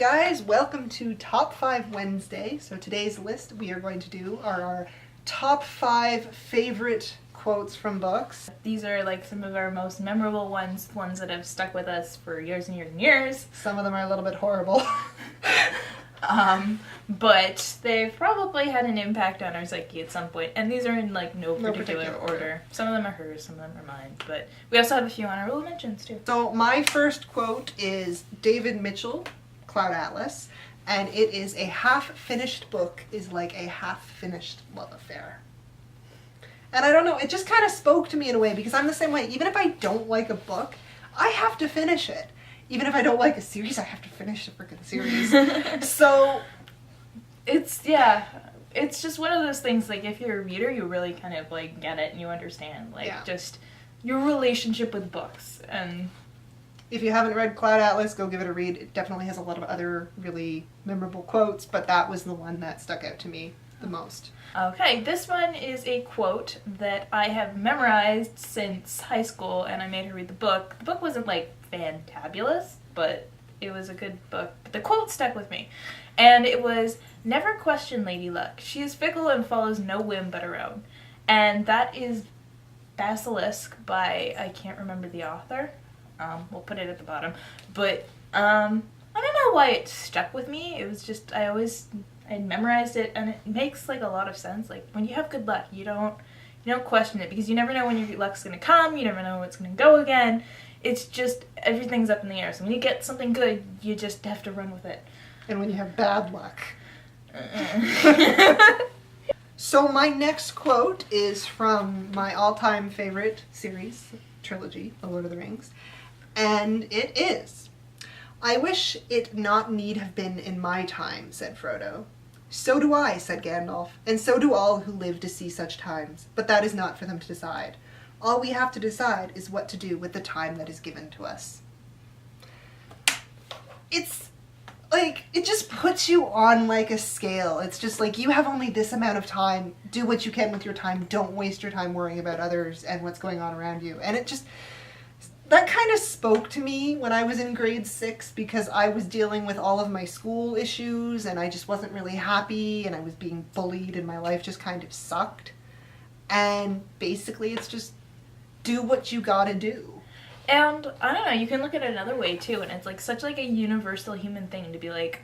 guys, welcome to Top 5 Wednesday. So today's list we are going to do are our top 5 favorite quotes from books. These are like some of our most memorable ones that have stuck with us for years and years and years. Some of them are a little bit horrible. But they've probably had an impact on our psyche at some point. And these are in like no particular order. Some of them are hers, some of them are mine. But we also have a few honorable mentions too. So my first quote is David Mitchell, Cloud Atlas, and it is a half-finished book is like a half-finished love affair. And I don't know, it just kind of spoke to me in a way because I'm the same way. Even if I don't like a book, I have to finish it. Even if I don't like a series, I have to finish the freaking series. So it's just one of those things, like if you're a reader, you really kind of like get it and you understand just your relationship with books. And if you haven't read Cloud Atlas, go give it a read. It definitely has a lot of other really memorable quotes, but that was the one that stuck out to me the most. Okay, this one is a quote that I have memorized since high school, and I made her read the book. The book wasn't like fantabulous, but it was a good book. But the quote stuck with me, and it was, "Never question Lady Luck. She is fickle and follows no whim but her own." And that is Basilisk by, I can't remember the author. We'll put it at the bottom. But I don't know why it stuck with me. It was just, I memorized it, and it makes like a lot of sense. Like when you have good luck, you don't question it because you never know when your luck's gonna come. You never know when it's gonna go again. It's just everything's up in the air. So when you get something good, you just have to run with it. And when you have bad luck. So my next quote is from my all-time favorite series, trilogy, The Lord of the Rings. And it is, "I wish it not need have been in my time," said Frodo. "So do I," said Gandalf, "and so do all who live to see such times. But that is not for them to decide. All we have to decide is what to do with the time that is given to us." It's like, it just puts you on like a scale. It's just like, you have only this amount of time. Do what you can with your time. Don't waste your time worrying about others and what's going on around you. And it just, that kind of spoke to me when I was in grade 6 because I was dealing with all of my school issues and I just wasn't really happy and I was being bullied and my life just kind of sucked. And basically it's just, do what you gotta do. And I don't know, you can look at it another way too, and it's like such like a universal human thing to be like,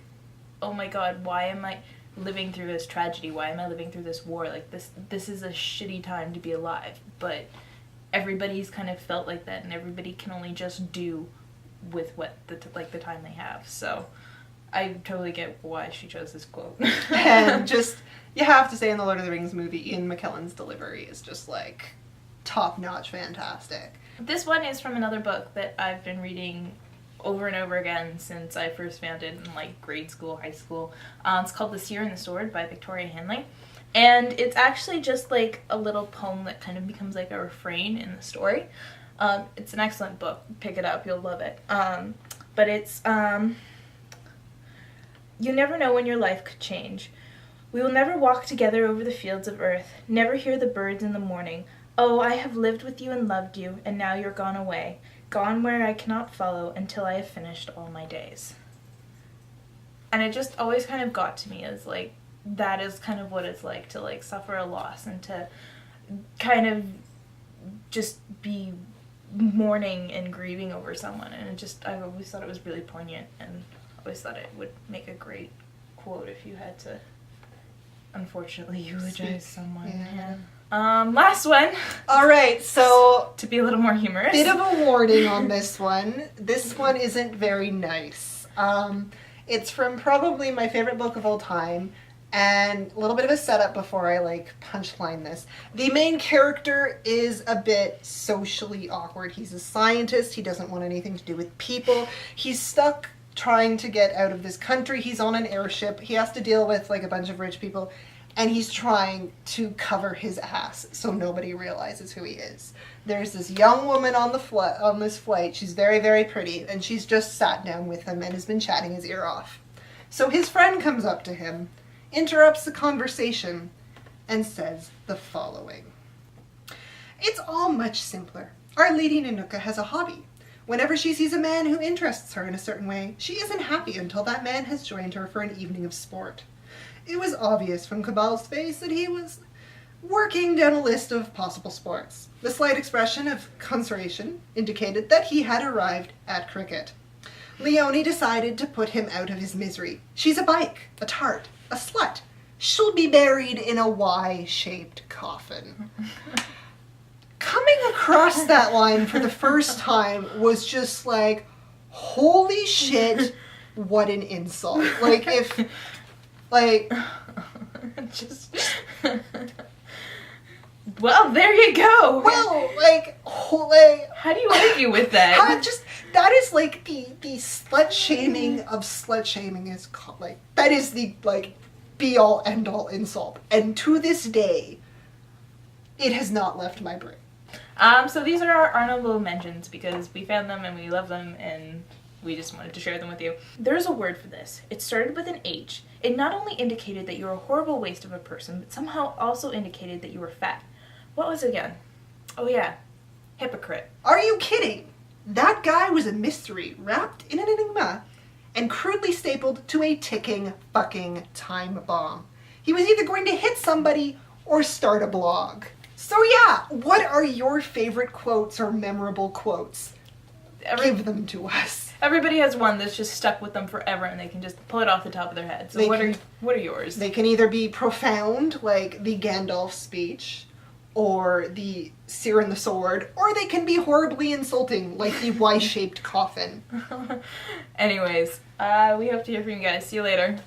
oh my god, why am I living through this tragedy? Why am I living through this war? Like this is a shitty time to be alive. But everybody's kind of felt like that, and everybody can only just do with what the time they have. So I totally get why she chose this quote. And just, you have to say, in the Lord of the Rings movie, Ian McKellen's delivery is just like top-notch fantastic. This one is from another book that I've been reading over and over again since I first found it in like grade school, high school. It's called The Seer and the Sword by Victoria Henley. And it's actually just like a little poem that kind of becomes like a refrain in the story. It's an excellent book. Pick it up, you'll love it. But it's, "You never know when your life could change. We will never walk together over the fields of earth, never hear the birds in the morning. Oh, I have lived with you and loved you, and now you're gone away, gone where I cannot follow until I have finished all my days." And it just always kind of got to me as like, that is kind of what it's like to like suffer a loss and to kind of just be mourning and grieving over someone. And it just, I always thought it was really poignant, and I always thought it would make a great quote if you had to, unfortunately, eulogize someone. Yeah. Last one. All right, so to be a little more humorous. Bit of a warning on this one. This one isn't very nice. It's from probably my favorite book of all time, and a little bit of a setup before I like punchline this. The main character is a bit socially awkward. He's a scientist. He doesn't want anything to do with people. He's stuck trying to get out of this country. He's on an airship. He has to deal with like a bunch of rich people. And he's trying to cover his ass so nobody realizes who he is. There's this young woman on this flight. She's very, very pretty, and she's just sat down with him and has been chatting his ear off. So his friend comes up to him, interrupts the conversation, and says the following. "It's all much simpler. Our Lady Nanuka has a hobby. Whenever she sees a man who interests her in a certain way, she isn't happy until that man has joined her for an evening of sport. It was obvious from Cabal's face that he was working down a list of possible sports. The slight expression of consternation indicated that he had arrived at cricket. Leonie decided to put him out of his misery. She's a bike, a tart, a slut. She'll be buried in a Y-shaped coffin. Coming across that line for the first time was just like, holy shit, what an insult. Like, if, like... just... Well, there you go. Well, like... How do you argue with that? That is like the slut-shaming of slut-shaming is called, like, that is the, like, be-all, end-all insult. And to this day, it has not left my brain. So these are our honorable mentions because we found them and we love them and we just wanted to share them with you. There's a word for this. It started with an H. It not only indicated that you were a horrible waste of a person, but somehow also indicated that you were fat. What was it again? Oh yeah, hypocrite. Are you kidding? That guy was a mystery wrapped in an enigma and crudely stapled to a ticking fucking time bomb. He was either going to hit somebody or start a blog. So yeah, what are your favorite quotes or memorable quotes? Give them to us. Everybody has one that's just stuck with them forever and they can just pull it off the top of their head. So what are yours? They can either be profound, like the Gandalf speech, or the Seer and the Sword, or they can be horribly insulting, like the Y-shaped coffin. Anyways, we hope to hear from you guys. See you later.